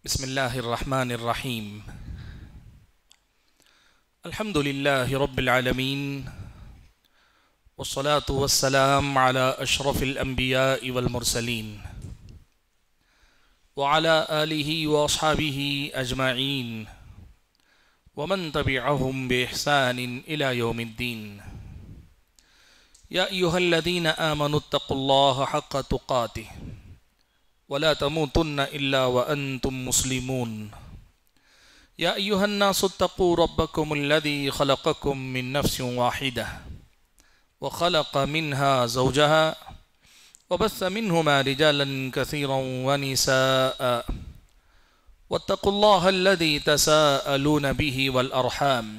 بسم الله الرحمن الرحيم. الحمد لله رب العالمين، والصلاة والسلام على أشرف الأنبياء والمرسلين وعلى آله وأصحابه أجمعين ومن تبعهم بإحسان إلى يوم الدين. يا أيها الذين آمنوا اتقوا الله حق تقاته ولا تموتن إلا وأنتم مسلمون. يا أيها الناس اتقوا ربكم الذي خلقكم من نفس واحدة وخلق منها زوجها وبث منهما رجالا كثيرا ونساء واتقوا الله الذي تساءلون به والأرحام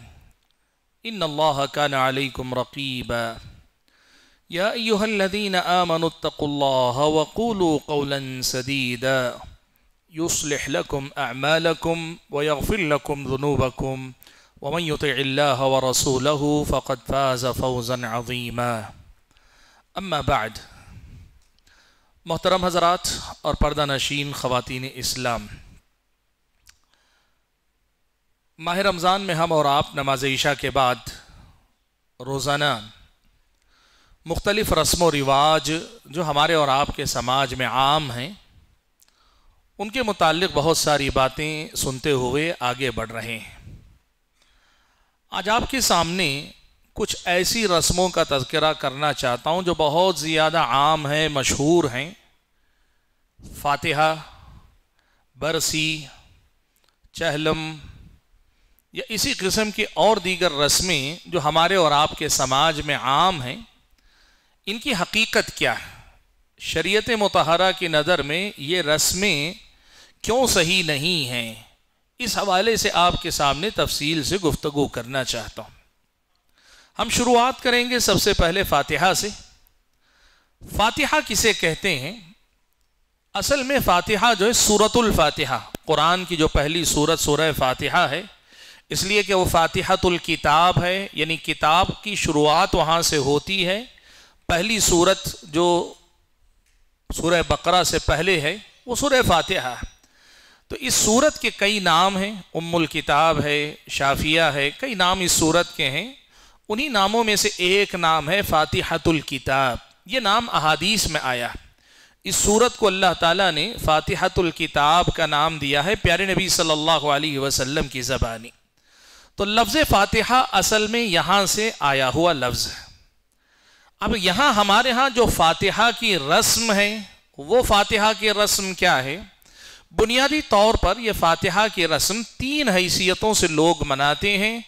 إن الله كان عليكم رقيبا. يا أيها الذين آمنوا اتقوا الله وقولوا قولا سديدا يصلح لكم أعمالكم ويغفر لكم ذنوبكم ومن يطع الله ورسوله فقد فاز فوزا عظيما. اما بعد، محترم حضرات اور پردہ نشین خواتین اسلام، ماہ رمضان میں ہم اور آپ نماز عشاء کے بعد روزانہ مختلف رسم و رواج جو ہمارے اور آپ کے سماج میں عام ہیں ان کے متعلق بہت ساری باتیں سنتے ہوئے آگے بڑھ رہے ہیں۔ آج آپ کے سامنے کچھ ایسی رسموں کا تذکرہ کرنا چاہتا ہوں جو بہت زیادہ عام ہیں، مشہور ہیں۔ فاتحہ، برسی، چہلم یا اسی قسم کی اور دیگر رسمیں جو ہمارے اور آپ کے سماج میں عام ہیں، ان کی حقیقت کیا ہے؟ شریعت مطہرہ کی نظر میں یہ رسمیں کیوں صحیح نہیں ہیں؟ اس حوالے سے آپ کے سامنے تفصیل سے گفتگو کرنا چاہتا ہوں۔ ہم شروعات کریں گے سب سے پہلے فاتحہ سے۔ فاتحہ کسے کہتے ہیں؟ اصل میں فاتحہ جو ہے سورۃ الفاتحہ، قرآن کی جو پہلی سورت سورہ فاتحہ ہے، اس لیے کہ وہ فاتحۃ الکتاب ہے، یعنی کتاب کی شروعات وہاں سے ہوتی ہے۔ پہلی سورت جو سورہ بقرہ سے پہلے ہے وہ سورہ فاتحہ ہے۔ تو اس سورت کے کئی نام ہیں، ام الکتاب ہے، شافیہ ہے، کئی نام اس سورت کے ہیں۔ انہی ناموں میں سے ایک نام ہے فاتحۃ الکتاب۔ یہ نام احادیث میں آیا۔ اس سورت کو اللہ تعالیٰ نے فاتحۃ الکتاب کا نام دیا ہے پیارے نبی صلی اللہ علیہ وسلم کی زبانی۔ تو لفظ فاتحہ اصل میں یہاں سے آیا ہوا لفظ ہے۔ اب یہاں ہمارے ہاں جو فاتحہ کی رسم ہے، وہ فاتحہ کی رسم کیا ہے؟ بنیادی طور پر یہ فاتحہ کی رسم 3 حیثیتوں سے لوگ مناتے ہیں۔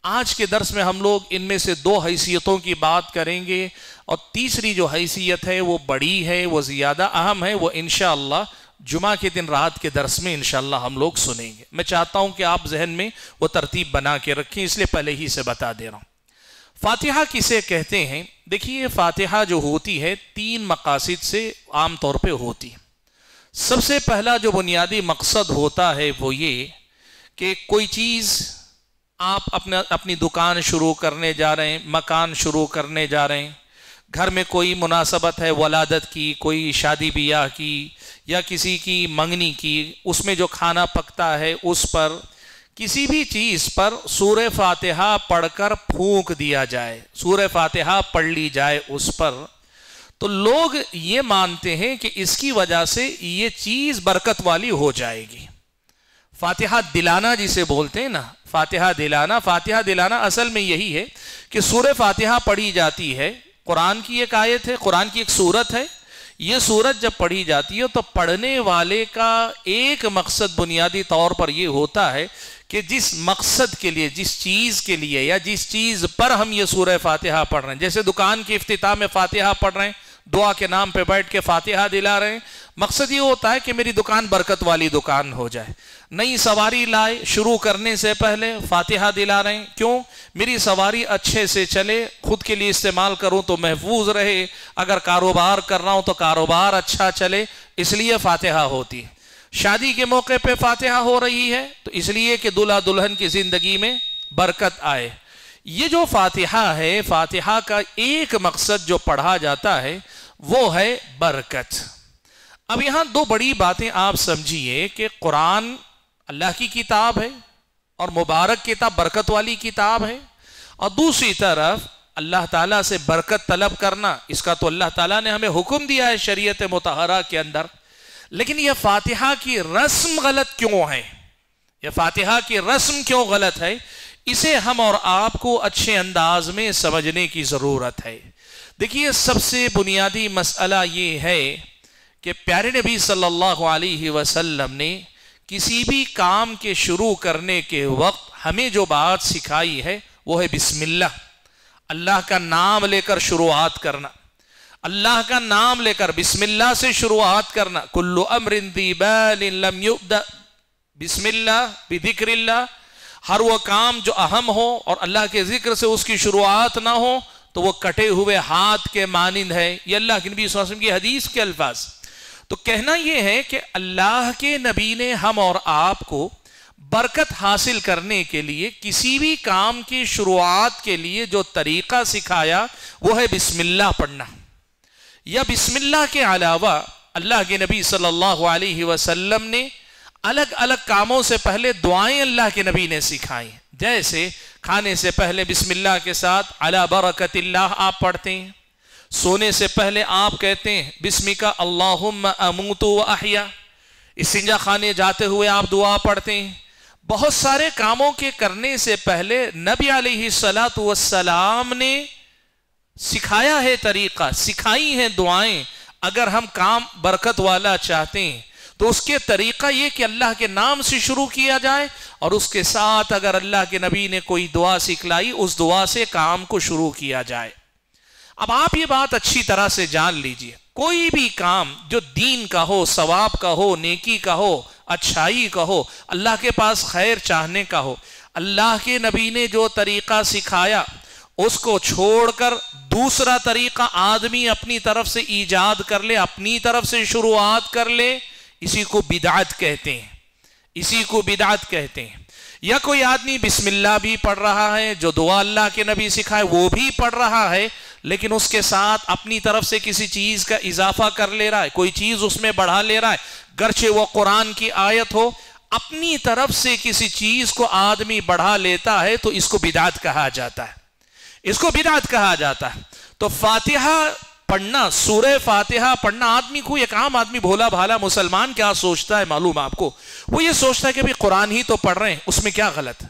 آج کے درس میں ہم لوگ ان میں سے 2 حیثیتوں کی بات کریں گے، اور تیسری جو حیثیت ہے وہ بڑی ہے، وہ زیادہ اہم ہے، وہ انشاءاللہ جمعہ کے دن رات کے درس میں انشاءاللہ ہم لوگ سنیں گے۔ میں چاہتا ہوں کہ آپ ذہن میں وہ ترتیب بنا کے رکھیں، اس لیے پہلے ہی سے بتا دے رہا ہوں۔ فاتحہ کسے کہتے ہیں؟ دیکھیے، فاتحہ جو ہوتی ہے 3 مقاصد سے عام طور پہ ہوتی ہے۔ سب سے پہلا جو بنیادی مقصد ہوتا ہے وہ یہ کہ کوئی چیز آپ اپنی دکان شروع کرنے جا رہے ہیں، مکان شروع کرنے جا رہے ہیں، گھر میں کوئی مناسبت ہے ولادت کی، کوئی شادی بیاہ کی، یا کسی کی منگنی کی، اس میں جو کھانا پکتا ہے اس پر، کسی بھی چیز پر سورہ فاتحہ پڑھ کر پھونک دیا جائے، سورہ فاتحہ پڑھ لی جائے اس پر، تو لوگ یہ مانتے ہیں کہ اس کی وجہ سے یہ چیز برکت والی ہو جائے گی۔ فاتحہ دلانا جسے بولتے ہیں نا، فاتحہ دلانا اصل میں یہی ہے کہ سورہ فاتحہ پڑھی جاتی ہے، قرآن کی ایک آیت ہے، قرآن کی ایک سورت ہے۔ یہ سورت جب پڑھی جاتی ہے تو پڑھنے والے کا ایک مقصد بنیادی طور پر یہ ہوتا ہے کہ جس مقصد کے لیے، جس چیز کے لیے یا جس چیز پر ہم یہ سورہ فاتحہ پڑھ رہے ہیں، جیسے دکان کی افتتاح میں فاتحہ پڑھ رہے ہیں، دعا کے نام پہ بیٹھ کے فاتحہ دلا رہے ہیں، مقصد یہ ہوتا ہے کہ میری دکان برکت والی دکان ہو جائے۔ نئی سواری لائے، شروع کرنے سے پہلے فاتحہ دلا رہے ہیں، کیوں؟ میری سواری اچھے سے چلے، خود کے لیے استعمال کروں تو محفوظ رہے، اگر کاروبار کر رہا ہوں تو کاروبار اچھا چلے، اس لیے فاتحہ ہوتی ہے۔ شادی کے موقع پہ فاتحہ ہو رہی ہے تو اس لیے کہ دلہا دلہن کی زندگی میں برکت آئے۔ یہ جو فاتحہ ہے، فاتحہ کا ایک مقصد جو پڑھا جاتا ہے وہ ہے برکت۔ اب یہاں دو بڑی باتیں آپ سمجھیے کہ قرآن اللہ کی کتاب ہے اور مبارک کتاب، برکت والی کتاب ہے، اور دوسری طرف اللہ تعالیٰ سے برکت طلب کرنا، اس کا تو اللہ تعالیٰ نے ہمیں حکم دیا ہے شریعت مطہرہ کے اندر۔ لیکن یہ فاتحہ کی رسم غلط کیوں ہے؟ یہ فاتحہ کی رسم کیوں غلط ہے؟ اسے ہم اور آپ کو اچھے انداز میں سمجھنے کی ضرورت ہے۔ دیکھیے، سب سے بنیادی مسئلہ یہ ہے کہ پیارے نبی صلی اللہ علیہ وسلم نے کسی بھی کام کے شروع کرنے کے وقت ہمیں جو بات سکھائی ہے وہ ہے بسم اللہ، اللہ کا نام لے کر شروعات کرنا، اللہ کا نام لے کر بسم اللہ سے شروعات کرنا۔ کل امر ذی بال لم یبدأ بسم اللہ بذکر اللہ، ہر وہ کام جو اہم ہو اور اللہ کے ذکر سے اس کی شروعات نہ ہو تو وہ کٹے ہوئے ہاتھ کے مانند ہے۔ یہ اللہ کے نبی صلی اللہ علیہ وسلم کی حدیث کے الفاظ۔ تو کہنا یہ ہے کہ اللہ کے نبی نے ہم اور آپ کو برکت حاصل کرنے کے لیے کسی بھی کام کی شروعات کے لیے جو طریقہ سکھایا وہ ہے بسم اللہ پڑھنا۔ یا بسم اللہ کے علاوہ اللہ کے نبی صلی اللہ علیہ وسلم نے الگ الگ کاموں سے پہلے دعائیں اللہ کے نبی نے سکھائی، جیسے کھانے سے پہلے بسم اللہ کے ساتھ علی برکت اللہ آپ پڑھتے ہیں، سونے سے پہلے آپ کہتے ہیں بسمک اللہم اموت و احیا، استنجا خانے جاتے ہوئے آپ دعا پڑھتے ہیں۔ بہت سارے کاموں کے کرنے سے پہلے نبی علیہ السلام نے سکھایا ہے طریقہ، سکھائی ہیں دعائیں۔ اگر ہم کام برکت والا چاہتے ہیں تو اس کے طریقہ یہ کہ اللہ کے نام سے شروع کیا جائے، اور اس کے ساتھ اگر اللہ کے نبی نے کوئی دعا سکھلائی اس دعا سے کام کو شروع کیا جائے۔ اب آپ یہ بات اچھی طرح سے جان لیجئے، کوئی بھی کام جو دین کا ہو، ثواب کا ہو، نیکی کا ہو، اچھائی کا ہو، اللہ کے پاس خیر چاہنے کا ہو، اللہ کے نبی نے جو طریقہ سکھایا اس کو چھوڑ کر دوسرا طریقہ آدمی اپنی طرف سے ایجاد کر لے، اپنی طرف سے شروعات کر لے، اسی کو بدعت کہتے ہیں، اسی کو بدعت کہتے ہیں۔ یا کوئی آدمی بسم اللہ بھی پڑھ رہا ہے، جو دعا اللہ کے نبی سکھائے وہ بھی پڑھ رہا ہے، لیکن اس کے ساتھ اپنی طرف سے کسی چیز کا اضافہ کر لے رہا ہے، کوئی چیز اس میں بڑھا لے رہا ہے، گرچہ وہ قرآن کی آیت ہو، اپنی طرف سے کسی چیز کو آدمی بڑھا لیتا ہے تو اس کو بدعت کہا جاتا ہے، اس کو بدعت کہا جاتا ہے۔ تو فاتحہ پڑھنا، سورہ فاتحہ پڑھنا، آدمی کو، ایک عام آدمی بھولا بھالا مسلمان کیا سوچتا ہے معلوم آپ کو؟ وہ یہ سوچتا ہے کہ قرآن ہی تو پڑھ رہے ہیں، اس میں کیا غلط ہے؟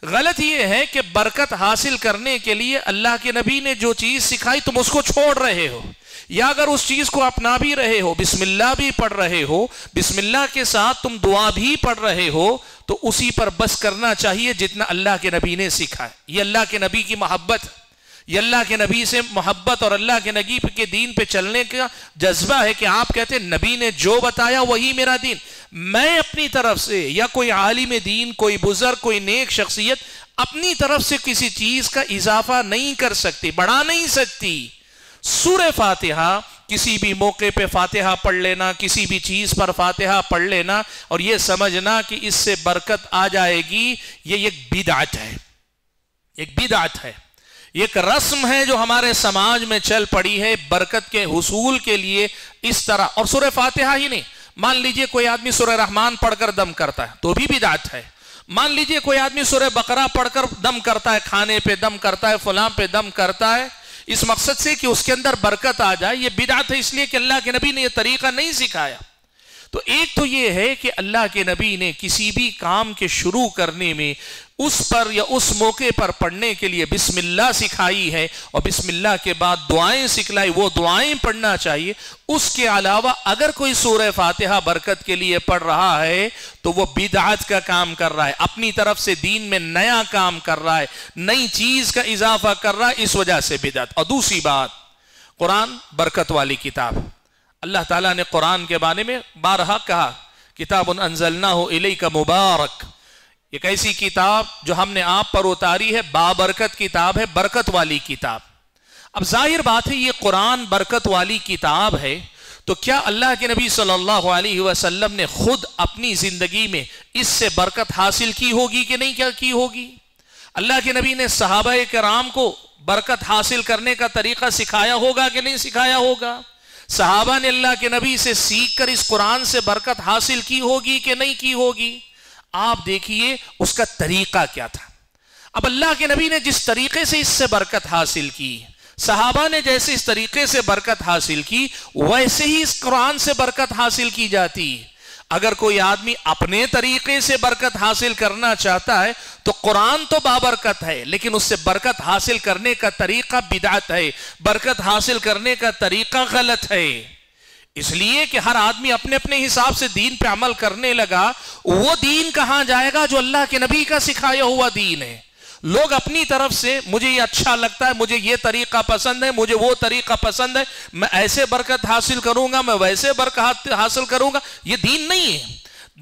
غلط یہ ہے کہ برکت حاصل کرنے کے لیے اللہ کے نبی نے جو چیز سکھائی تم اس کو چھوڑ رہے ہو، یا اگر اس چیز کو اپنا بھی رہے ہو، بسم اللہ بھی پڑھ رہے ہو، بسم اللہ کے ساتھ تم دعا بھی پڑھ رہے ہو، تو اسی پر بس کرنا چاہیے جتنا اللہ کے نبی نے سکھایا۔ یہ اللہ کے نبی کی محبت ہے، یہ اللہ کے نبی سے محبت اور اللہ کے نبی کے دین پہ چلنے کا جذبہ ہے کہ آپ کہتے ہیں نبی نے جو بتایا وہی میرا دین۔ میں اپنی طرف سے یا کوئی عالم دین، کوئی بزرگ، کوئی نیک شخصیت اپنی طرف سے کسی چیز کا اضافہ نہیں کر سکتی، بڑھا نہیں سکتی۔ سورہ فاتحہ کسی بھی موقع پہ فاتحہ پڑھ لینا، کسی بھی چیز پر فاتحہ پڑھ لینا اور یہ سمجھنا کہ اس سے برکت آ جائے گی، یہ ایک بدعت ہے، ایک بدعت ہے، ایک رسم ہے جو ہمارے سماج میں چل پڑی ہے برکت کے حصول کے لیے اس طرح۔ اور سورہ فاتحہ ہی نہیں، مان لیجئے کوئی آدمی سورہ رحمان پڑھ کر دم کرتا ہے تو بھی بدعت ہے۔ مان لیجئے کوئی آدمی سورہ بقرہ پڑھ کر دم کرتا ہے، کھانے پہ دم کرتا ہے، فلاں پہ دم کرتا ہے، اس مقصد سے کہ اس کے اندر برکت آ جائے، یہ بدعت ہے، اس لیے کہ اللہ کے نبی نے یہ طریقہ نہیں سکھایا۔ تو ایک تو یہ ہے کہ اللہ کے نبی نے کسی بھی کام کے شروع کرنے میں اس پر یا اس موقع پر پڑھنے کے لیے بسم اللہ سکھائی ہے، اور بسم اللہ کے بعد دعائیں سکھلائی، وہ دعائیں پڑھنا چاہیے۔ اس کے علاوہ اگر کوئی سورہ فاتحہ برکت کے لیے پڑھ رہا ہے تو وہ بدعت کا کام کر رہا ہے، اپنی طرف سے دین میں نیا کام کر رہا ہے، نئی چیز کا اضافہ کر رہا ہے، اس وجہ سے بدعت۔ اور دوسری بات، قرآن برکت والی کتاب، اللہ تعالیٰ نے قرآن کے بارے میں بارہا کہا کتاب انزلناہ الیک مبارک، ایک ایسی کتاب جو ہم نے آپ پر اتاری ہے، بابرکت کتاب ہے، برکت والی کتاب۔ اب ظاہر بات ہے یہ قرآن برکت والی کتاب ہے، تو کیا اللہ کے نبی صلی اللہ علیہ وسلم نے خود اپنی زندگی میں اس سے برکت حاصل کی ہوگی کہ نہیں کیا کی ہوگی؟ اللہ کے نبی نے صحابہ کرام کو برکت حاصل کرنے کا طریقہ سکھایا ہوگا کہ نہیں سکھایا ہوگا؟ صحابہ نے اللہ کے نبی سے سیکھ کر اس قرآن سے برکت حاصل کی ہوگی کہ نہیں کی ہوگی؟ آپ دیکھیے اس کا طریقہ کیا تھا۔ اب اللہ کے نبی نے جس طریقے سے اس سے برکت حاصل کی، صحابہ نے جیسے اس طریقے سے برکت حاصل کی، ویسے ہی اس قرآن سے برکت حاصل کی جاتی۔ اگر کوئی آدمی اپنے طریقے سے برکت حاصل کرنا چاہتا ہے تو قرآن تو بابرکت ہے، لیکن اس سے برکت حاصل کرنے کا طریقہ بدعت ہے، برکت حاصل کرنے کا طریقہ غلط ہے۔ اس لیے کہ ہر آدمی اپنے اپنے حساب سے دین پہ عمل کرنے لگا، وہ دین کہاں جائے گا جو اللہ کے نبی کا سکھایا ہوا دین ہے۔ لوگ اپنی طرف سے مجھے یہ اچھا لگتا ہے، مجھے یہ طریقہ پسند ہے، مجھے وہ طریقہ پسند ہے، میں ایسے برکت حاصل کروں گا، میں ویسے برکت حاصل کروں گا، یہ دین نہیں ہے۔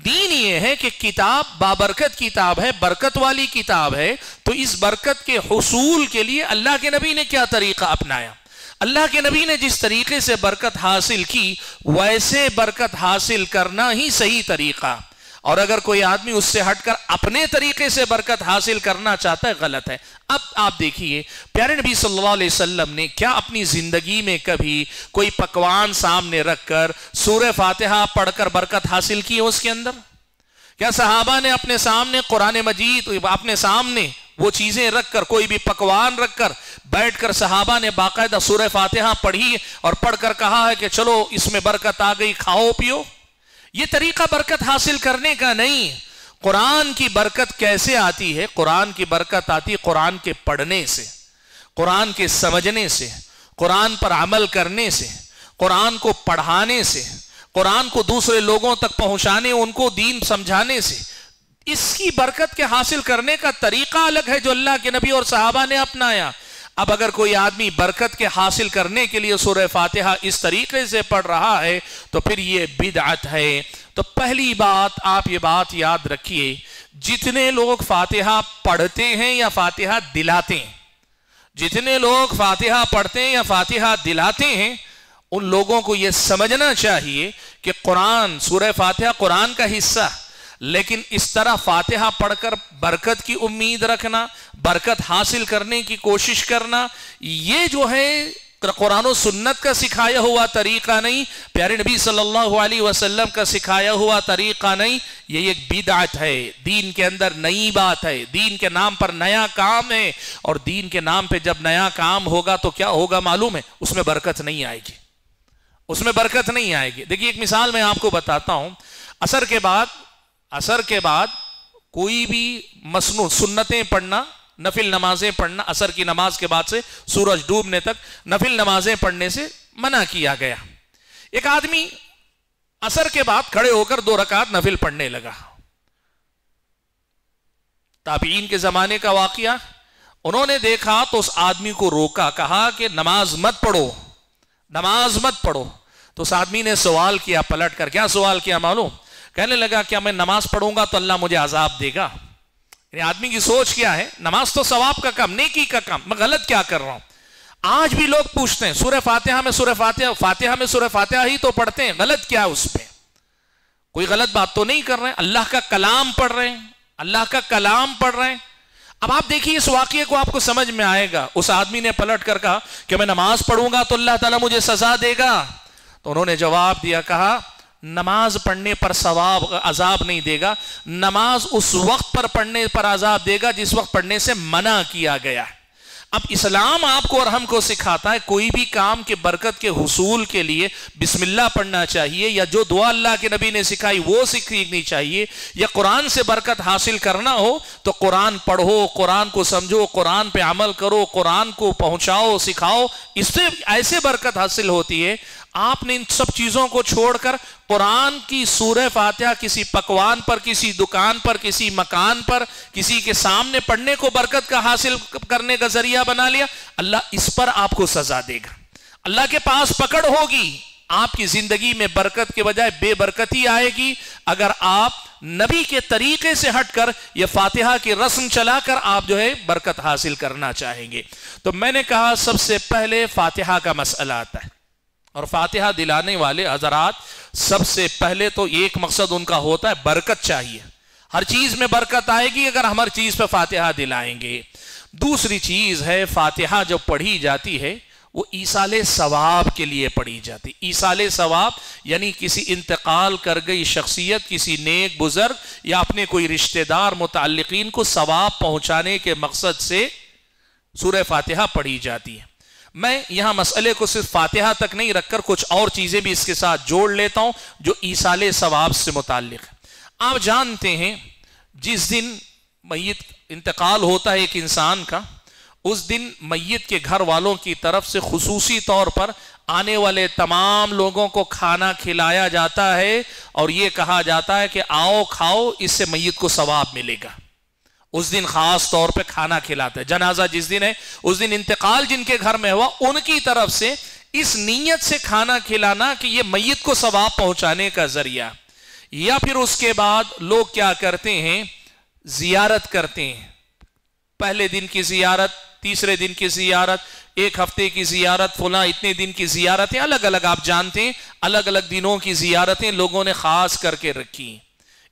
دین یہ ہے کہ کتاب بابرکت کتاب ہے، برکت والی کتاب ہے، تو اس برکت کے حصول کے لیے اللہ کے نبی نے کیا طریقہ اپنایا؟ اللہ کے نبی نے جس طریقے سے برکت حاصل کی ویسے برکت حاصل کرنا ہی صحیح طریقہ، اور اگر کوئی آدمی اس سے ہٹ کر اپنے طریقے سے برکت حاصل کرنا چاہتا ہے غلط ہے۔ اب آپ دیکھیے پیارے نبی صلی اللہ علیہ وسلم نے کیا اپنی زندگی میں کبھی کوئی پکوان سامنے رکھ کر سورہ فاتحہ پڑھ کر برکت حاصل کی ہے اس کے اندر؟ کیا صحابہ نے اپنے سامنے قرآن مجید اپنے سامنے وہ چیزیں رکھ کر، کوئی بھی پکوان رکھ کر بیٹھ کر صحابہ نے باقاعدہ سورہ فاتحہ پڑھی اور پڑھ کر کہا ہے کہ چلو اس میں برکت آ گئی، کھاؤ پیو؟ یہ طریقہ برکت حاصل کرنے کا نہیں۔ قرآن کی برکت کیسے آتی ہے؟ قرآن کی برکت آتی ہے قرآن کے پڑھنے سے، قرآن کے سمجھنے سے، قرآن پر عمل کرنے سے، قرآن کو پڑھانے سے، قرآن کو دوسرے لوگوں تک پہنچانے، ان کو دین سمجھانے سے۔ اس کی برکت کے حاصل کرنے کا طریقہ الگ ہے جو اللہ کے نبی اور صحابہ نے اپنایا۔ اب اگر کوئی آدمی برکت کے حاصل کرنے کے لیے سورہ فاتحہ اس طریقے سے پڑھ رہا ہے تو پھر یہ بدعت ہے۔ تو پہلی بات آپ یہ بات یاد رکھیے، جتنے لوگ فاتحہ پڑھتے ہیں یا فاتحہ دلاتے ہیں، جتنے لوگ فاتحہ پڑھتے ہیں یا فاتحہ دلاتے ہیں، ان لوگوں کو یہ سمجھنا چاہیے کہ قرآن، سورہ فاتحہ قرآن کا حصہ، لیکن اس طرح فاتحہ پڑھ کر برکت کی امید رکھنا، برکت حاصل کرنے کی کوشش کرنا، یہ جو ہے قرآن و سنت کا سکھایا ہوا طریقہ نہیں، پیارے نبی صلی اللہ علیہ وسلم کا سکھایا ہوا طریقہ نہیں، یہ ایک بدعت ہے، دین کے اندر نئی بات ہے، دین کے نام پر نیا کام ہے، اور دین کے نام پہ جب نیا کام ہوگا تو کیا ہوگا معلوم ہے؟ اس میں برکت نہیں آئے گی، اس میں برکت نہیں آئے گی۔ دیکھیے ایک مثال میں آپ کو بتاتا ہوں، عصر کے بعد کوئی بھی مسنون سنتیں پڑھنا، نفل نمازیں پڑھنا، عصر کی نماز کے بعد سے سورج ڈوبنے تک نفل نمازیں پڑھنے سے منع کیا گیا۔ ایک آدمی عصر کے بعد کھڑے ہو کر 2 رکعت نفل پڑھنے لگا۔ تابعین کے زمانے کا واقعہ، انہوں نے دیکھا تو اس آدمی کو روکا، کہا کہ نماز مت پڑھو، نماز مت پڑھو۔ تو اس آدمی نے سوال کیا پلٹ کر، کیا سوال کیا معلوم؟ کہنے لگا کیا میں نماز پڑھوں گا تو اللہ مجھے عذاب دے گا؟ یعنی آدمی کی سوچ کیا ہے؟ نماز تو ثواب کا کام، نیکی کا کام، میں غلط کیا کر رہا ہوں؟ آج بھی لوگ پوچھتے ہیں سورہ فاتحہ میں سورہ فاتحہ ہی تو پڑھتے ہیں، غلط کیا اس پہ؟ کوئی غلط بات تو نہیں کر رہے ہیں، اللہ کا کلام پڑھ رہے ہیں، اللہ کا کلام پڑھ رہے ہیں۔ اب آپ دیکھیے اس واقعے کو آپ کو سمجھ میں آئے گا۔ اس آدمی نے پلٹ کر کہا کہ میں نماز پڑھوں گا تو اللہ تعالیٰ مجھے سزا دے گا۔ تو انہوں نے جواب دیا، کہا نماز پڑھنے پر ثواب عذاب نہیں دے گا، نماز اس وقت پر پڑھنے پر عذاب دے گا جس وقت پڑھنے سے منع کیا گیا۔ اب اسلام آپ کو اور ہم کو سکھاتا ہے کوئی بھی کام کے برکت کے حصول کے لیے بسم اللہ پڑھنا چاہیے، یا جو دعا اللہ کے نبی نے سکھائی وہ سیکھنی چاہیے، یا قرآن سے برکت حاصل کرنا ہو تو قرآن پڑھو، قرآن کو سمجھو، قرآن پہ عمل کرو، قرآن کو پہنچاؤ، سکھاؤ، اس سے ایسے برکت حاصل ہوتی ہے۔ آپ نے ان سب چیزوں کو چھوڑ کر قرآن کی سورہ فاتحہ کسی پکوان پر، کسی دکان پر، کسی مکان پر، کسی کے سامنے پڑھنے کو برکت کا حاصل کرنے کا ذریعہ بنا لیا، اللہ اس پر آپ کو سزا دے گا، اللہ کے پاس پکڑ ہوگی، آپ کی زندگی میں برکت کے بجائے بے برکتی آئے گی اگر آپ نبی کے طریقے سے ہٹ کر یہ فاتحہ کی رسم چلا کر آپ جو ہے برکت حاصل کرنا چاہیں گے۔ تو میں نے کہا سب سے پہلے فاتحہ کا مسئلہ آتا ہے، اور فاتحہ دلانے والے حضرات سب سے پہلے تو ایک مقصد ان کا ہوتا ہے برکت چاہیے، ہر چیز میں برکت آئے گی اگر ہم ہر چیز پہ فاتحہ دلائیں گے۔ دوسری چیز ہے فاتحہ جب پڑھی جاتی ہے وہ ایصال ثواب کے لیے پڑھی جاتی. ایصال ثواب یعنی کسی انتقال کر گئی شخصیت کسی نیک بزرگ یا اپنے کوئی رشتہ دار متعلقین کو ثواب پہنچانے کے مقصد سے سورہ فاتحہ پڑھی جاتی ہے. میں یہاں مسئلے کو صرف فاتحہ تک نہیں رکھ کر کچھ اور چیزیں بھی اس کے ساتھ جوڑ لیتا ہوں جو ایصال ثواب سے متعلق ہے. آپ جانتے ہیں جس دن میت انتقال ہوتا ہے ایک انسان کا، اس دن میت کے گھر والوں کی طرف سے خصوصی طور پر آنے والے تمام لوگوں کو کھانا کھلایا جاتا ہے اور یہ کہا جاتا ہے کہ آؤ کھاؤ، اس سے میت کو ثواب ملے گا. اس دن خاص طور پہ کھانا کھلاتا ہے. جنازہ جس دن ہے اس دن انتقال جن کے گھر میں ہوا ان کی طرف سے اس نیت سے کھانا کھلانا کہ یہ میت کو ثواب پہنچانے کا ذریعہ. یا پھر اس کے بعد لوگ کیا کرتے ہیں، زیارت کرتے ہیں. پہلے دن کی زیارت، تیسرے دن کی زیارت، ایک ہفتے کی زیارت، فلاں اتنے دن کی زیارتیں، الگ الگ آپ جانتے ہیں الگ الگ دنوں کی زیارتیں لوگوں نے خاص کر کے رکھی.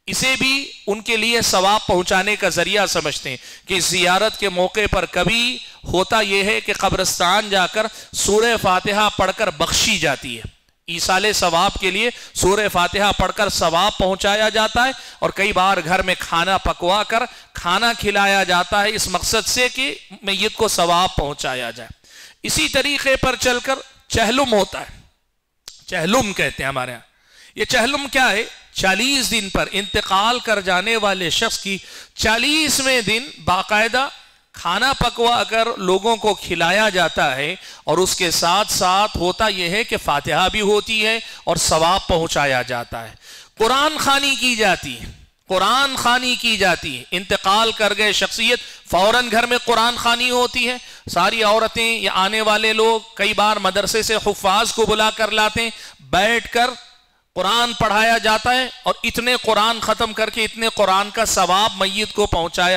اسے بھی ان کے لیے ثواب پہنچانے کا ذریعہ سمجھتے ہیں کہ زیارت کے موقع پر کبھی ہوتا یہ ہے کہ قبرستان جا کر سورہ فاتحہ پڑھ کر بخشی جاتی ہے. ایصال ثواب کے لیے سورہ فاتحہ پڑھ کر ثواب پہنچایا جاتا ہے، اور کئی بار گھر میں کھانا پکوا کر کھانا کھلایا جاتا ہے اس مقصد سے کہ میت کو ثواب پہنچایا جائے. اسی طریقے پر چل کر چہلم ہوتا ہے. چہلم کہتے ہیں ہمارے ہاں. یہ چہلم کیا ہے؟ 40 دن پر انتقال کر جانے والے شخص کی 40ویں دن باقاعدہ کھانا پکوا کر لوگوں کو کھلایا جاتا ہے، اور اس کے ساتھ ساتھ ہوتا یہ ہے کہ فاتحہ بھی ہوتی ہے اور ثواب پہنچایا جاتا ہے. قرآن خوانی کی جاتی ہے. قرآن خوانی کی جاتی ہے. انتقال کر گئے شخصیت فوراً گھر میں قرآن خوانی ہوتی ہے. ساری عورتیں یا آنے والے لوگ کئی بار مدرسے سے حفاظ کو بلا کر لاتے ہیں، بیٹھ کر قرآن پڑھایا جاتا ہے، اور اتنے قرآن ختم کر کے اتنے قرآن کا ثواب میت کو پہنچایا.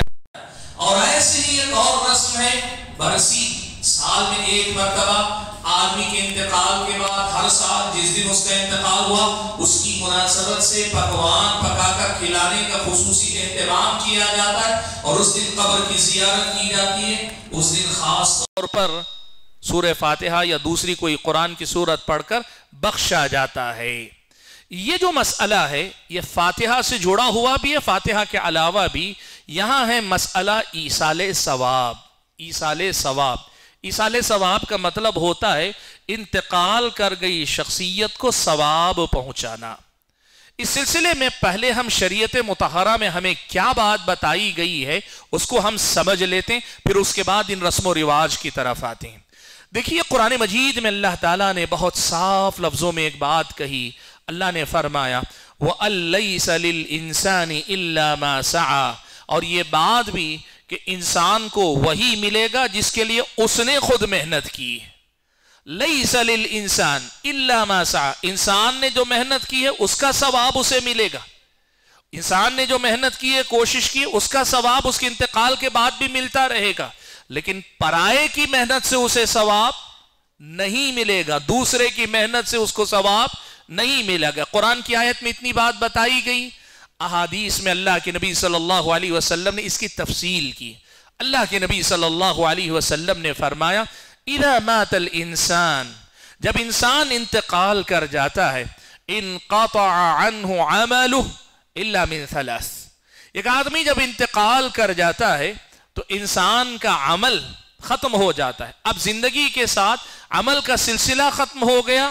اور ایسے ہی ایک اور رسم ہے برسی. سال میں ایک مرتبہ آدمی کے انتقال کے بعد ہر سال جس دن اس کا انتقال ہوا اس کی مناسبت سے پکوان پکا کر کھلانے کا خصوصی اہتمام کیا جاتا ہے، اور اس دن قبر کی زیارت کی جاتی ہے. اس دن خاص طور پر سورہ فاتحہ یا دوسری کوئی قرآن کی سورت پڑھ کر بخشا جاتا ہے. یہ جو مسئلہ ہے یہ فاتحہ سے جڑا ہوا بھی ہے. فاتحہ کے علاوہ بھی یہاں ہے مسئلہ ایصال ثواب. ایصال ثواب، ایصال ثواب کا مطلب ہوتا ہے انتقال کر گئی شخصیت کو ثواب پہنچانا. اس سلسلے میں پہلے ہم شریعت مطہرہ میں ہمیں کیا بات بتائی گئی ہے اس کو ہم سمجھ لیتے ہیں، پھر اس کے بعد ان رسم و رواج کی طرف آتے ہیں. دیکھیے قرآن مجید میں اللہ تعالیٰ نے بہت صاف لفظوں میں ایک بات کہی. اللہ نے فرمایا وَأَن لَيْسَ لِلْإِنسَانِ إِلَّا مَا سَعَى، اور یہ بات بھی کہ انسان کو وہی ملے گا جس کے لیے اس نے خود محنت کی. لَيْسَ لِلْإِنسَانِ إِلَّا مَا سَعَى، انسان نے جو محنت کی ہے اس کا ثواب اسے ملے گا. انسان نے جو محنت کی ہے، کوشش کی، اس کا ثواب اس کے انتقال کے بعد بھی ملتا رہے گا. لیکن پرائے کی محنت سے اسے ثواب نہیں ملے گا، دوسرے کی محنت سے اس کو ثواب نہیں ملے گا. قرآن کی آیت میں اتنی بات بتائی گئی. احادیث میں اللہ کے نبی صلی اللہ علیہ وسلم نے اس کی تفصیل کی. اللہ کے نبی صلی اللہ علیہ وسلم نے فرمایا اذا مات الانسان، جب انسان انتقال کر جاتا ہے، انقطع عنہ عملہ الا من ثلاث. ایک آدمی جب انتقال کر جاتا ہے تو انسان کا عمل ختم ہو جاتا ہے. اب زندگی کے ساتھ عمل کا سلسلہ ختم ہو گیا.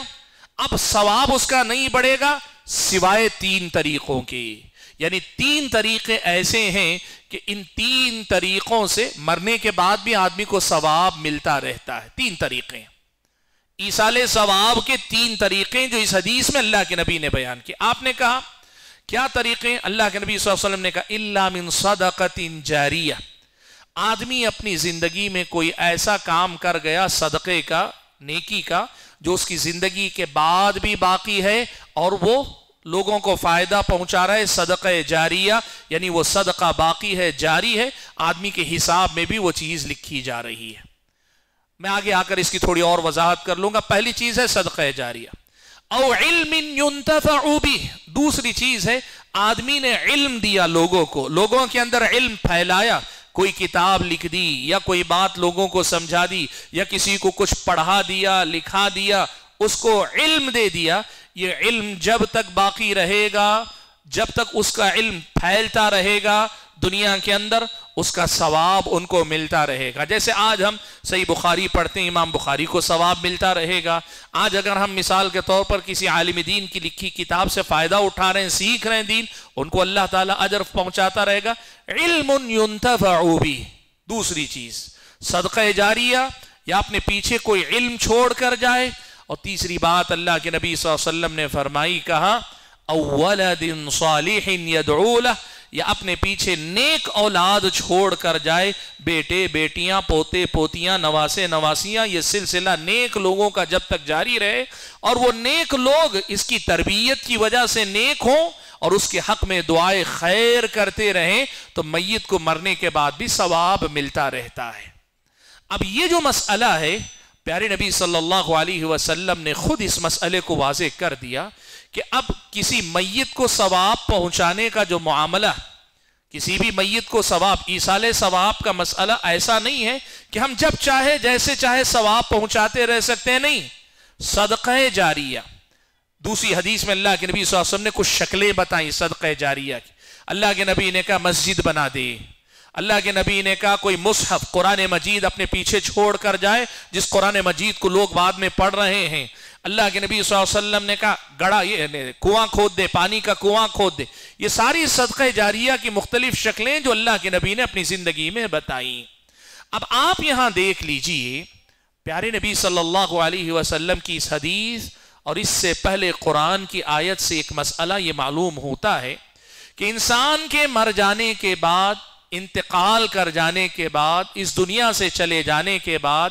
اب ثواب اس کا نہیں بڑھے گا سوائے 3 طریقوں کے. یعنی 3 طریقے ایسے ہیں کہ ان 3 طریقوں سے مرنے کے بعد بھی آدمی کو ثواب ملتا رہتا ہے. 3 طریقے ایصال ثواب کے 3 طریقے جو اس حدیث میں اللہ کے نبی نے بیان کی. آپ نے کہا کیا طریقے؟ اللہ کے نبی صلی اللہ علیہ وسلم نے کہا الا من صدقۃ جاریہ. آدمی اپنی زندگی میں کوئی ایسا کام کر گیا صدقے کا، نیکی کا، جو اس کی زندگی کے بعد بھی باقی ہے اور وہ لوگوں کو فائدہ پہنچا رہا ہے. صدقہ جاریہ یعنی وہ صدقہ باقی ہے، جاری ہے، آدمی کے حساب میں بھی وہ چیز لکھی جا رہی ہے. میں آگے آ کر اس کی تھوڑی اور وضاحت کر لوں گا. پہلی چیز ہے صدقہ جاریہ. او علم ينتفع به، دوسری چیز ہے آدمی نے علم دیا لوگوں کو، لوگوں کے اندر علم پھیلایا، کوئی کتاب لکھ دی یا کوئی بات لوگوں کو سمجھا دی یا کسی کو کچھ پڑھا دیا لکھا دیا اس کو علم دے دیا، یہ علم جب تک باقی رہے گا، جب تک اس کا علم پھیلتا رہے گا دنیا کے اندر، اس کا ثواب ان کو ملتا رہے گا۔ جیسے آج ہم صحیح بخاری پڑھتے ہیں، امام بخاری کو ثواب ملتا رہے گا۔ آج اگر ہم مثال کے طور پر کسی عالم دین کی لکھی کتاب سے فائدہ اٹھا رہے ہیں، سیکھ رہے ہیں دین، ان کو اللہ تعالیٰ اجر پہنچاتا رہے گا۔ علم ینتفع بہ، دوسری چیز صدقہ جاریہ، یا اپنے پیچھے کوئی علم چھوڑ کر جائے۔ اور تیسری بات اللہ کے نبی صلی اللہ علیہ وسلم نے فرمائی، کہا او ولد صالح یدعو لہ، یا اپنے پیچھے نیک اولاد چھوڑ کر جائے، بیٹے بیٹیاں پوتے پوتیاں نواسے نواسیاں، یہ سلسلہ نیک لوگوں کا جب تک جاری رہے اور وہ نیک لوگ اس کی تربیت کی وجہ سے نیک ہوں اور اس کے حق میں دعائے خیر کرتے رہیں، تو میت کو مرنے کے بعد بھی ثواب ملتا رہتا ہے۔ اب یہ جو مسئلہ ہے، پیارے نبی صلی اللہ علیہ وسلم نے خود اس مسئلے کو واضح کر دیا کہ اب کسی میت کو ثواب پہنچانے کا جو معاملہ، کسی بھی میت کو ثواب، ایصال ثواب کا مسئلہ ایسا نہیں ہے کہ ہم جب چاہے جیسے چاہے ثواب پہنچاتے رہ سکتے ہیں، نہیں، صدقہ جاریہ۔ دوسری حدیث میں اللہ کے نبی صلی اللہ علیہ وسلم نے کچھ شکلیں بتائیں صدقہ جاریہ کی۔ اللہ کے نبی نے کہا مسجد بنا دے، اللہ کے نبی نے کہا کوئی مصحف قرآن مجید اپنے پیچھے چھوڑ کر جائے جس قرآن مجید کو لوگ بعد میں پڑھ رہے ہیں، اللہ کے نبی صلی اللہ علیہ وسلم نے کہا گڑھا، یہ کنواں کھود دے، پانی کا کنواں کھود دے۔ یہ ساری صدقہ جاریہ کی مختلف شکلیں جو اللہ کے نبی نے اپنی زندگی میں بتائیں۔ اب آپ یہاں دیکھ لیجئے پیارے نبی صلی اللہ علیہ وسلم کی اس حدیث اور اس سے پہلے قرآن کی آیت سے ایک مسئلہ یہ معلوم ہوتا ہے کہ انسان کے مر جانے کے بعد، انتقال کر جانے کے بعد، اس دنیا سے چلے جانے کے بعد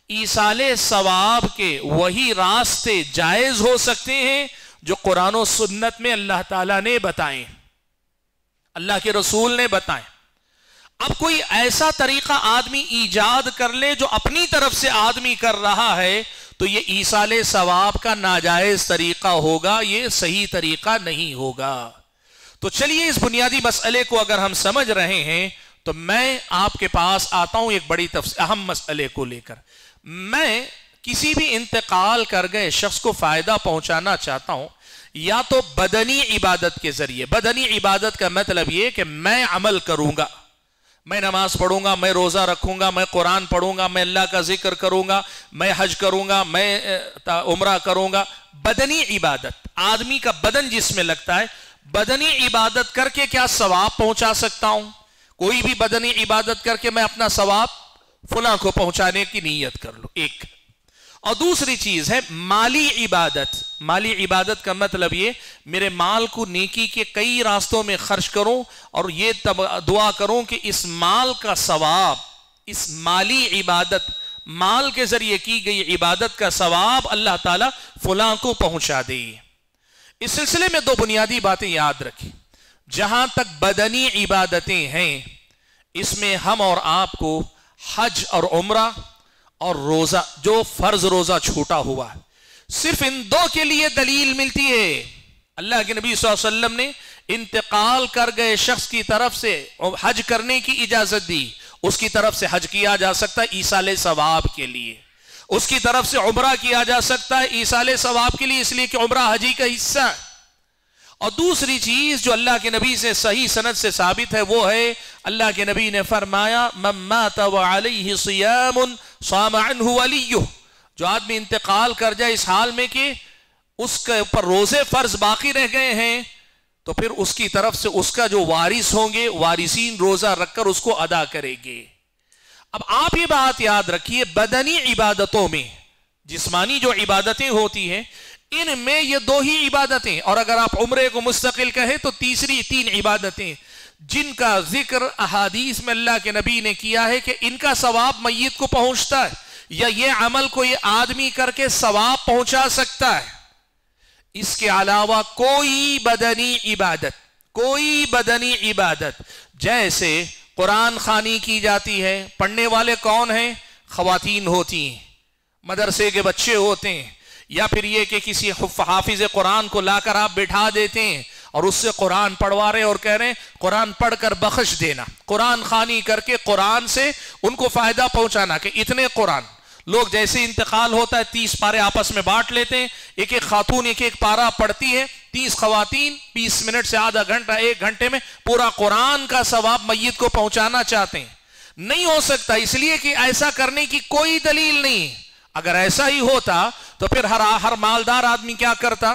ایصال ثواب کے وہی راستے جائز ہو سکتے ہیں جو قرآن و سنت میں اللہ تعالیٰ نے بتائیں، اللہ کے رسول نے بتائیں۔ اب کوئی ایسا طریقہ آدمی ایجاد کر لے جو اپنی طرف سے آدمی کر رہا ہے تو یہ ایصال ثواب کا ناجائز طریقہ ہوگا، یہ صحیح طریقہ نہیں ہوگا۔ تو چلیے اس بنیادی مسئلے کو اگر ہم سمجھ رہے ہیں تو میں آپ کے پاس آتا ہوں ایک بڑی اہم مسئلے کو لے کر۔ میں کسی بھی انتقال کر گئے شخص کو فائدہ پہنچانا چاہتا ہوں، یا تو بدنی عبادت کے ذریعے۔ بدنی عبادت کا مطلب یہ کہ میں عمل کروں گا، میں نماز پڑھوں گا، میں روزہ رکھوں گا، میں قرآن پڑھوں گا، میں اللہ کا ذکر کروں گا، میں حج کروں گا، میں عمرہ کروں گا۔ بدنی عبادت، آدمی کا بدن جس میں لگتا ہے، بدنی عبادت کر کے کیا ثواب پہنچا سکتا ہوں؟ کوئی بھی بدنی عبادت کر کے میں اپنا ثواب فلاں کو پہنچانے کی نیت کر لوں، ایک۔ اور دوسری چیز ہے مالی عبادت۔ مالی عبادت کا مطلب یہ میرے مال کو نیکی کے کئی راستوں میں خرچ کروں اور یہ دعا کروں کہ اس مال کا ثواب، اس مالی عبادت، مال کے ذریعے کی گئی عبادت کا ثواب اللہ تعالیٰ فلاں کو پہنچا دے۔ اس سلسلے میں دو بنیادی باتیں یاد رکھیں۔ جہاں تک بدنی عبادتیں ہیں، اس میں ہم اور آپ کو حج اور عمرہ اور روزہ، جو فرض روزہ چھوٹا ہوا ہے، صرف ان دو کے لیے دلیل ملتی ہے۔ اللہ کے نبی صلی اللہ علیہ وسلم نے انتقال کر گئے شخص کی طرف سے حج کرنے کی اجازت دی، اس کی طرف سے حج کیا جا سکتا ہے ایصال ثواب کے لیے، اس کی طرف سے عمرہ کیا جا سکتا ہے ایصال ثواب کے لیے، اس لیے کہ عمرہ حجی کا حصہ ہے۔ اور دوسری چیز جو اللہ کے نبی سے صحیح سند سے ثابت ہے وہ ہے اللہ کے نبی نے فرمایا من مات وعلیہ صیام صام عنہ ولیہ، جو آدمی انتقال کر جائے اس حال میں کہ اس کے اوپر روزے فرض باقی رہ گئے ہیں، تو پھر اس کی طرف سے اس کا جو وارث ہوں گے، وارثین روزہ رکھ کر اس کو ادا کریں گے۔ اب آپ یہ بات یاد رکھیے، بدنی عبادتوں میں، جسمانی جو عبادتیں ہوتی ہیں، ان میں یہ دو ہی عبادتیں، اور اگر آپ عمرے کو مستقل کہیں تو تیسری تین عبادتیں جن کا ذکر احادیث میں اللہ کے نبی نے کیا ہے کہ ان کا ثواب میت کو پہنچتا ہے، یا یہ عمل کو یہ آدمی کر کے ثواب پہنچا سکتا ہے۔ اس کے علاوہ کوئی بدنی عبادت جیسے قرآن خوانی کی جاتی ہے، پڑھنے والے کون ہیں؟ خواتین ہوتی ہیں، مدرسے کے بچے ہوتے ہیں، یا پھر یہ کہ کسی حافظ قرآن کو لا کر آپ بٹھا دیتے ہیں اور اس سے قرآن پڑھوا رہے اور کہہ رہے ہیں قرآن پڑھ کر بخش دینا، قرآن خوانی کر کے قرآن سے ان کو فائدہ پہنچانا کہ اتنے قرآن لوگ جیسے انتقال ہوتا ہے 30 پارے آپس میں بانٹ لیتے ہیں، ایک ایک خاتون ایک ایک پارہ پڑھتی ہے، 30 خواتین 20 منٹ سے آدھا گھنٹہ 1 گھنٹے میں پورا قرآن کا ثواب میت کو پہنچانا چاہتے ہیں۔ نہیں ہو سکتا، اس لیے کہ ایسا کرنے کی کوئی دلیل نہیں۔ اگر ایسا ہی ہوتا تو پھر ہر مالدار آدمی کیا کرتا؟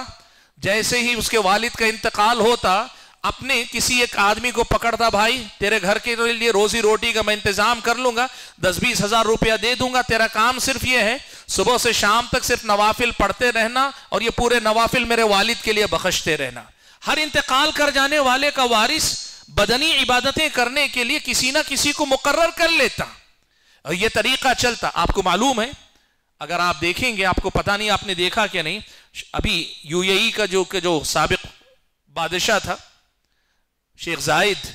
جیسے ہی اس کے والد کا انتقال ہوتا اپنے کسی ایک آدمی کو پکڑتا، بھائی تیرے گھر کے لیے روزی روٹی کا میں انتظام کر لوں گا، 10-20 ہزار روپیہ دے دوں گا، تیرا کام صرف یہ ہے صبح سے شام تک صرف نوافل پڑھتے رہنا اور یہ پورے نوافل میرے والد کے لیے بخشتے رہنا۔ ہر انتقال کر جانے والے کا وارث بدنی عبادتیں کرنے کے لیے کسی نہ کسی کو مقرر کر لیتا اور یہ طریقہ چلتا۔ آپ کو معلوم ہے، اگر آپ دیکھیں گے، آپ کو پتہ نہیں آپ نے دیکھا کہ نہیں، ابھی UAE کا جو سابق بادشاہ تھا شیخ زائد،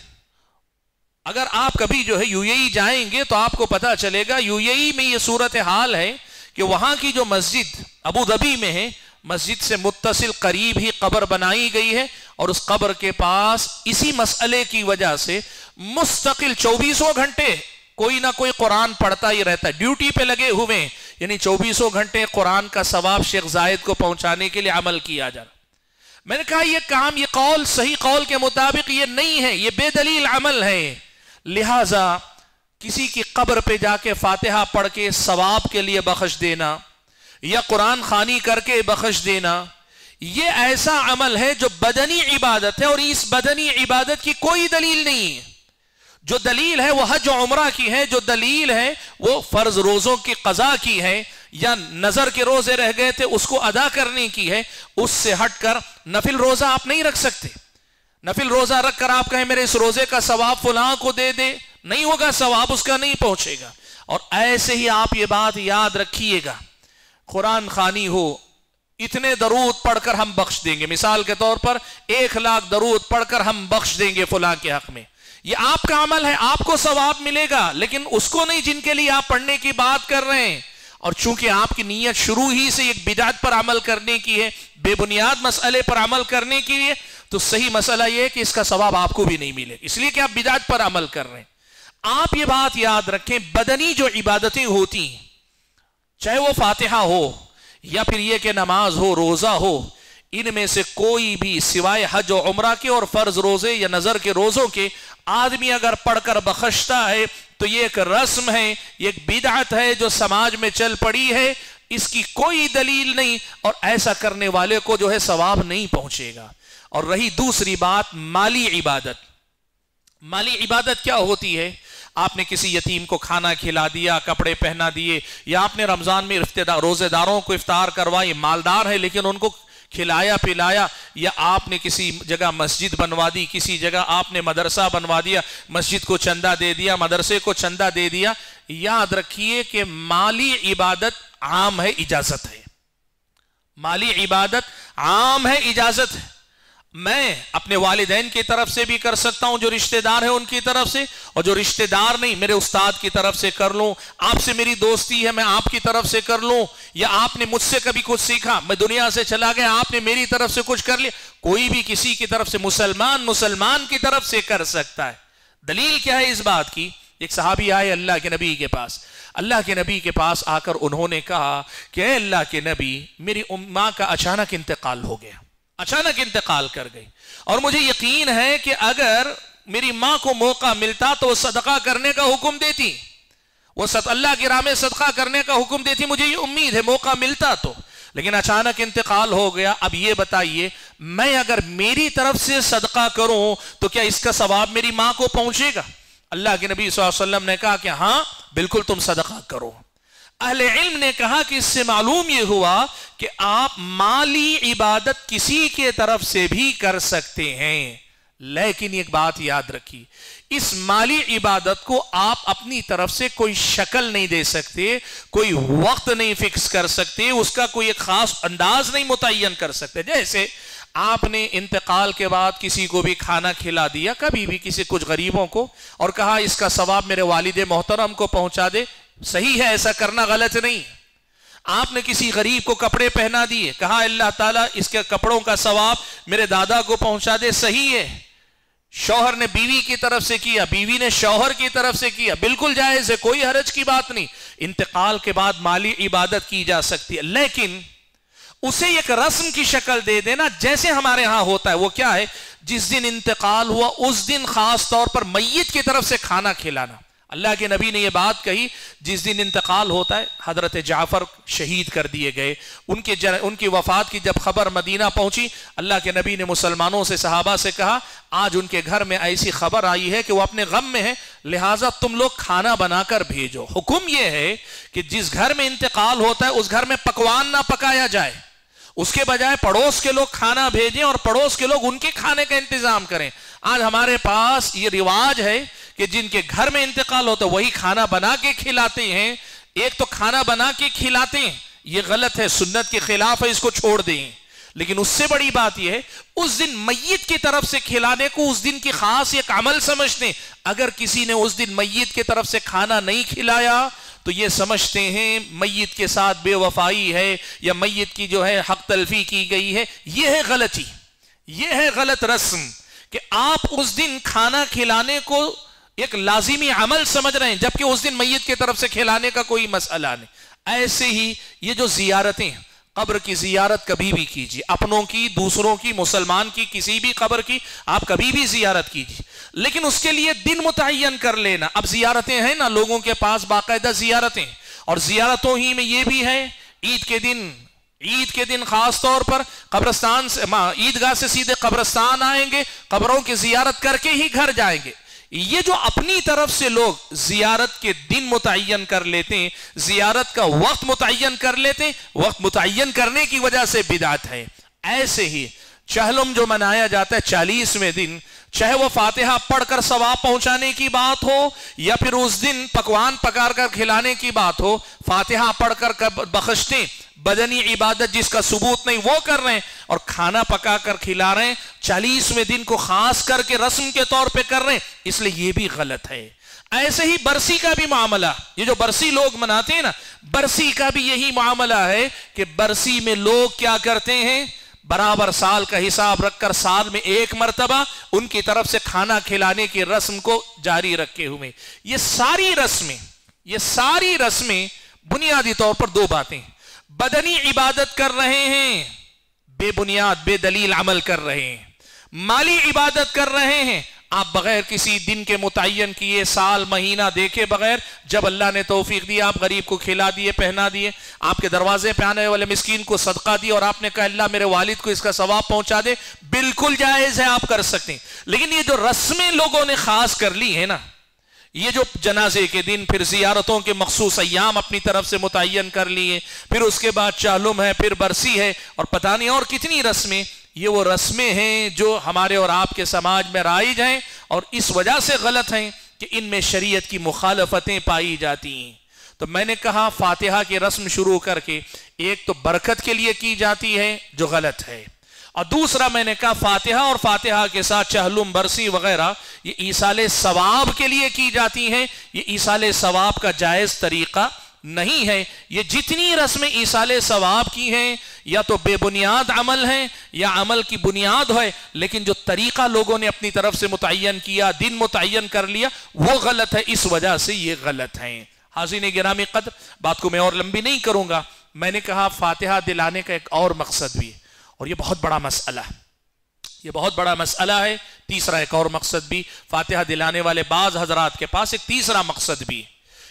اگر آپ کبھی جو ہے UAE جائیں گے تو آپ کو پتہ چلے گا UAE میں یہ صورتحال ہے کہ وہاں کی جو مسجد ابو ظبی میں ہے، مسجد سے متصل قریب ہی قبر بنائی گئی ہے اور اس قبر کے پاس اسی مسئلے کی وجہ سے مستقل 24 گھنٹے کوئی نہ کوئی قرآن پڑھتا ہی رہتا ہے، ڈیوٹی پہ لگے ہوئے، یعنی 24 گھنٹے قرآن کا ثواب شیخ زائد کو پہنچانے کے لیے عمل کیا جا رہا۔ میں نے کہا یہ کام، یہ قول صحیح قول کے مطابق یہ نہیں ہے، یہ بے دلیل عمل ہے، لہٰذا کسی کی قبر پہ جا کے فاتحہ پڑھ کے ثواب کے لیے بخش دینا یا قرآن خوانی کر کے بخش دینا، یہ ایسا عمل ہے جو بدنی عبادت ہے اور اس بدنی عبادت کی کوئی دلیل نہیں ہے۔ جو دلیل ہے وہ حج و عمرہ کی ہے، جو دلیل ہے وہ فرض روزوں کی قضا کی ہے یا نظر کے روزے رہ گئے تھے اس کو ادا کرنے کی ہے۔ اس سے ہٹ کر نفل روزہ آپ نہیں رکھ سکتے، نفل روزہ رکھ کر آپ کہیں میرے اس روزے کا ثواب فلاں کو دے دے، نہیں ہوگا، ثواب اس کا نہیں پہنچے گا۔ اور ایسے ہی آپ یہ بات یاد رکھیے گا، قرآن خوانی ہو، اتنے درود پڑھ کر ہم بخش دیں گے، مثال کے طور پر 1,00,000 درود پڑھ کر ہم بخش دیں گے فلاں کے حق میں، یہ آپ کا عمل ہے، آپ کو ثواب ملے گا، لیکن اس کو نہیں جن کے لیے آپ پڑھنے کی بات کر رہے ہیں۔ اور چونکہ آپ کی نیت شروع ہی سے ایک بدعت پر عمل کرنے کی ہے، بے بنیاد مسئلے پر عمل کرنے کی ہے، تو صحیح مسئلہ یہ ہے کہ اس کا ثواب آپ کو بھی نہیں ملے، اس لیے کہ آپ بدعت پر عمل کر رہے ہیں۔ آپ یہ بات یاد رکھیں، بدنی جو عبادتیں ہوتی ہیں، چاہے وہ فاتحہ ہو یا پھر یہ کہ نماز ہو، روزہ ہو، ان میں سے کوئی بھی سوائے حج و عمرہ کے اور فرض روزے یا نظر کے روزوں کے آدمی اگر پڑھ کر بخشتا ہے تو یہ ایک رسم ہے، یہ ایک بدعت ہے جو سماج میں چل پڑی ہے، اس کی کوئی دلیل نہیں اور ایسا کرنے والے کو جو ہے ثواب نہیں پہنچے گا۔ اور رہی دوسری بات، مالی عبادت۔ مالی عبادت کیا ہوتی ہے؟ آپ نے کسی یتیم کو کھانا کھلا دیا، کپڑے پہنا دیے، یا آپ نے رمضان میں روزے داروں کو افطار کروائی، مالدار ہے لیکن ان کو کھلایا پلایا، یا آپ نے کسی جگہ مسجد بنوا دی، کسی جگہ آپ نے مدرسہ بنوا دیا، مسجد کو چندہ دے دیا، مدرسے کو چندہ دے دیا، یاد رکھیے کہ مالی عبادت عام ہے، اجازت ہے۔ مالی عبادت عام ہے، اجازت ہے۔ میں اپنے والدین کی طرف سے بھی کر سکتا ہوں، جو رشتہ دار ہیں ان کی طرف سے، اور جو رشتہ دار نہیں میرے استاد کی طرف سے کر لوں، آپ سے میری دوستی ہے میں آپ کی طرف سے کر لوں، یا آپ نے مجھ سے کبھی کچھ سیکھا، میں دنیا سے چلا گیا، آپ نے میری طرف سے کچھ کر لیا، کوئی بھی کسی کی طرف سے، مسلمان کی طرف سے کر سکتا ہے۔ دلیل کیا ہے اس بات کی؟ ایک صحابی آئے اللہ کے نبی کے پاس، اللہ کے نبی کے پاس آ کر انہوں نے کہا کہ اے اللہ کے نبی، میری ماں کا اچانک انتقال ہو گیا، اچانک انتقال کر گئی، اور مجھے یقین ہے کہ اگر میری ماں کو موقع ملتا تو وہ صدقہ کرنے کا حکم دیتی، وہ اللہ کی راہ میں صدقہ کرنے کا حکم دیتی، مجھے یہ امید ہے موقع ملتا تو، لیکن اچانک انتقال ہو گیا۔ اب یہ بتائیے، میں اگر میری طرف سے صدقہ کروں تو کیا اس کا ثواب میری ماں کو پہنچے گا؟ اللہ کے نبی صلی اللہ علیہ وسلم نے کہا کہ ہاں بالکل تم صدقہ کرو۔ اہل علم نے کہا کہ اس سے معلوم یہ ہوا کہ آپ مالی عبادت کسی کے طرف سے بھی کر سکتے ہیں، لیکن ایک بات یاد رکھیے، اس مالی عبادت کو آپ اپنی طرف سے کوئی شکل نہیں دے سکتے، کوئی وقت نہیں فکس کر سکتے، اس کا کوئی ایک خاص انداز نہیں متعین کر سکتے۔ جیسے آپ نے انتقال کے بعد کسی کو بھی کھانا کھلا دیا، کبھی بھی کسی کچھ غریبوں کو، اور کہا اس کا ثواب میرے والد محترم کو پہنچا دے، صحیح ہے، ایسا کرنا غلط نہیں۔ آپ نے کسی غریب کو کپڑے پہنا دیے، کہا اللہ تعالیٰ اس کے کپڑوں کا ثواب میرے دادا کو پہنچا دے، صحیح ہے۔ شوہر نے بیوی کی طرف سے کیا، بیوی نے شوہر کی طرف سے کیا، بالکل جائز ہے، کوئی حرج کی بات نہیں۔ انتقال کے بعد مالی عبادت کی جا سکتی ہے، لیکن اسے ایک رسم کی شکل دے دینا جیسے ہمارے ہاں ہوتا ہے۔ وہ کیا ہے؟ جس دن انتقال ہوا اس دن خاص طور پر میت کی طرف سے کھانا کھلانا۔ اللہ کے نبی نے یہ بات کہی، جس دن انتقال ہوتا ہے، حضرت جعفر شہید کر دیے گئے، ان کی وفات کی جب خبر مدینہ پہنچی، اللہ کے نبی نے مسلمانوں سے، صحابہ سے کہا آج ان کے گھر میں ایسی خبر آئی ہے کہ وہ اپنے غم میں ہے، لہٰذا تم لوگ کھانا بنا کر بھیجو۔ حکم یہ ہے کہ جس گھر میں انتقال ہوتا ہے اس گھر میں پکوان نہ پکایا جائے، اس کے بجائے پڑوس کے لوگ کھانا بھیجیں اور پڑوس کے لوگ ان کے کھانے کا انتظام کریں۔ آج ہمارے پاس یہ رواج ہے کہ جن کے گھر میں انتقال ہوتا ہے وہی کھانا بنا کے کھلاتے ہیں۔ ایک تو کھانا بنا کے کھلاتے ہیں، یہ غلط ہے، سنت کے خلاف ہے، اس کو چھوڑ دیں۔ لیکن اس سے بڑی بات یہ ہے اس دن میت کی طرف سے کھلانے کو اس دن کی خاص ایک عمل سمجھتے ہیں۔ اگر کسی نے اس دن میت کی طرف سے کھانا نہیں کھلایا تو یہ سمجھتے ہیں میت کے ساتھ بے وفائی ہے یا میت کی جو ہے حق تلفی کی گئی ہے۔ یہ ہے غلطی، یہ ہے غلط رسم کہ آپ اس دن کھانا کھلانے کو ایک لازمی عمل سمجھ رہے ہیں، جبکہ اس دن میت کی طرف سے کھلانے کا کوئی مسئلہ نہیں۔ ایسے ہی یہ جو زیارتیں، قبر کی زیارت کبھی بھی کیجیے، اپنوں کی، دوسروں کی، مسلمان کی، کسی بھی قبر کی آپ کبھی بھی زیارت کیجیے، لیکن اس کے لیے دن متعین کر لینا۔ اب زیارتیں ہیں نا لوگوں کے پاس باقاعدہ زیارتیں، اور زیارتوں ہی میں یہ بھی ہے عید کے دن خاص طور پر قبرستان سے، عیدگاہ سے سیدھے قبرستان آئیں گے، قبروں کی زیارت کر کے ہی گھر جائیں گے۔ یہ جو اپنی طرف سے لوگ زیارت کے دن متعین کر لیتے ہیں، زیارت کا وقت متعین کر لیتے ہیں، وقت متعین کرنے کی وجہ سے بدعت ہے۔ ایسے ہی چہلم جو منایا جاتا ہے 40ویں دن، چاہے وہ فاتحہ پڑھ کر ثواب پہنچانے کی بات ہو یا پھر اس دن پکوان پکا کر کھلانے کی بات ہو، فاتحہ پڑھ کر بخشتے، بدنی عبادت جس کا ثبوت نہیں وہ کر رہے ہیں، اور کھانا پکا کر کھلا رہے ہیں، 40ویں دن کو خاص کر کے رسم کے طور پہ کر رہے ہیں، اس لیے یہ بھی غلط ہے۔ ایسے ہی برسی کا بھی معاملہ، یہ جو برسی لوگ مناتے ہیں نا، برسی کا بھی یہی معاملہ ہے کہ برسی میں لوگ کیا کرتے ہیں، برابر سال کا حساب رکھ کر سال میں ایک مرتبہ ان کی طرف سے کھانا کھلانے کی رسم کو جاری رکھے ہوئے۔ یہ ساری رسمیں بنیادی طور پر دو باتیں، بدنی عبادت کر رہے ہیں، بے بنیاد بے دلیل عمل کر رہے ہیں، مالی عبادت کر رہے ہیں، آپ بغیر کسی دن کے متعین کیے، سال مہینہ دیکھے بغیر، جب اللہ نے توفیق دی آپ غریب کو کھلا دیے، پہنا دیے، آپ کے دروازے پہ آنے والے مسکین کو صدقہ دیا اور آپ نے کہا اللہ میرے والد کو اس کا ثواب پہنچا دے، بالکل جائز ہے، آپ کر سکتے ہیں۔ لیکن یہ جو رسمیں لوگوں نے خاص کر لی ہے نا، یہ جو جنازے کے دن پھر زیارتوں کے مخصوص ایام اپنی طرف سے متعین کر لیے، پھر اس کے بعد چہلم ہے، پھر برسی ہے، اور پتہ نہیں اور کتنی رسمیں، یہ وہ رسمیں ہیں جو ہمارے اور آپ کے سماج میں رائج ہیں اور اس وجہ سے غلط ہیں کہ ان میں شریعت کی مخالفتیں پائی جاتی ہیں۔ تو میں نے کہا فاتحہ کی رسم شروع کر کے ایک تو برکت کے لیے کی جاتی ہے جو غلط ہے، اور دوسرا میں نے کہا فاتحہ اور فاتحہ کے ساتھ چہلم برسی وغیرہ یہ ایصال ثواب کے لیے کی جاتی ہیں، یہ ایصال ثواب کا جائز طریقہ نہیں ہے۔ یہ جتنی رسمیں ایصال ثواب کی ہیں یا تو بے بنیاد عمل ہیں یا عمل کی بنیاد ہے، لیکن جو طریقہ لوگوں نے اپنی طرف سے متعین کیا، دن متعین کر لیا، وہ غلط ہے، اس وجہ سے یہ غلط ہیں۔ حاضرین گرامی قدر، بات کو میں اور لمبی نہیں کروں گا۔ میں نے کہا فاتحہ دلانے کا ایک اور مقصد بھی ہے، اور یہ بہت بڑا مسئلہ ہے، یہ بہت بڑا مسئلہ ہے۔ تیسرا ایک اور مقصد بھی، فاتحہ دلانے والے بعض حضرات کے پاس ایک تیسرا مقصد بھی ہے،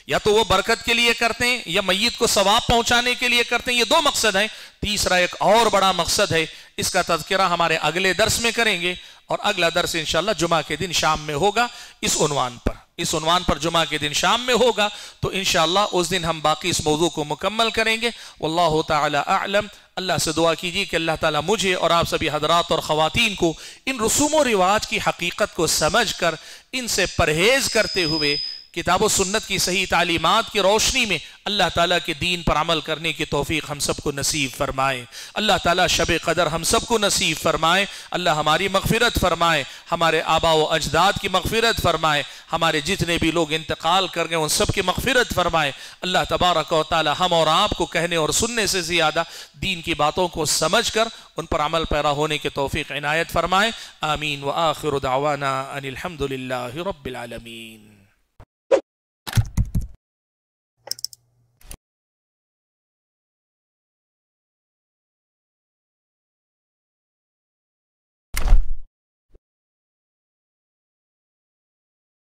یا تو وہ برکت کے لیے کرتے ہیں یا میت کو ثواب پہنچانے کے لیے کرتے ہیں، یہ دو مقصد ہیں۔ تیسرا ایک اور بڑا مقصد ہے، اس کا تذکرہ ہمارے اگلے درس میں کریں گے، اور اگلا درس انشاءاللہ جمعہ کے دن شام میں ہوگا، اس عنوان پر جمعہ کے دن شام میں ہوگا، تو انشاءاللہ اس دن ہم باقی اس موضوع کو مکمل کریں گے۔ واللہ تعالی اعلم۔ اللہ سے دعا کیجیے کہ اللہ تعالیٰ مجھے اور آپ سبھی حضرات اور خواتین کو ان رسوم و رواج کی حقیقت کو سمجھ کر ان سے پرہیز کرتے ہوئے کتاب و سنت کی صحیح تعلیمات کی روشنی میں اللہ تعالیٰ کے دین پر عمل کرنے کی توفیق ہم سب کو نصیب فرمائے۔ اللہ تعالیٰ شب قدر ہم سب کو نصیب فرمائے۔ اللہ ہماری مغفرت فرمائے، ہمارے آباء و اجداد کی مغفرت فرمائے، ہمارے جتنے بھی لوگ انتقال کر گئے ان سب کی مغفرت فرمائے۔ اللہ تبارک و تعالیٰ ہم اور آپ کو کہنے اور سننے سے زیادہ دین کی باتوں کو سمجھ کر ان پر عمل پیرا ہونے کی توفیق عنایت فرمائے۔ آمین۔ وآخر دعوانا ان الحمد للہ رب العالمین۔